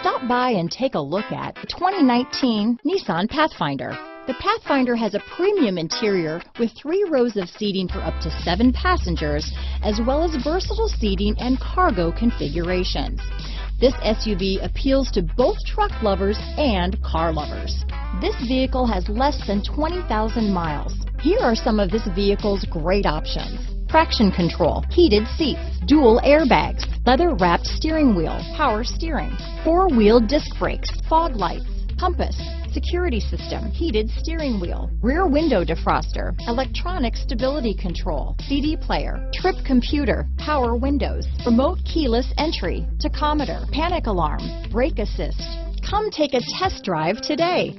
Stop by and take a look at the 2019 Nissan Pathfinder. The Pathfinder has a premium interior with 3 rows of seating for up to 7 passengers, as well as versatile seating and cargo configurations. This SUV appeals to both truck lovers and car lovers. This vehicle has less than 20,000 miles. Here are some of this vehicle's great options: traction control, heated seats, dual airbags, leather-wrapped steering wheel, power steering, 4-wheel disc brakes, fog lights, compass, security system, heated steering wheel, rear window defroster, electronic stability control, CD player, trip computer, power windows, remote keyless entry, tachometer, panic alarm, brake assist. Come take a test drive today.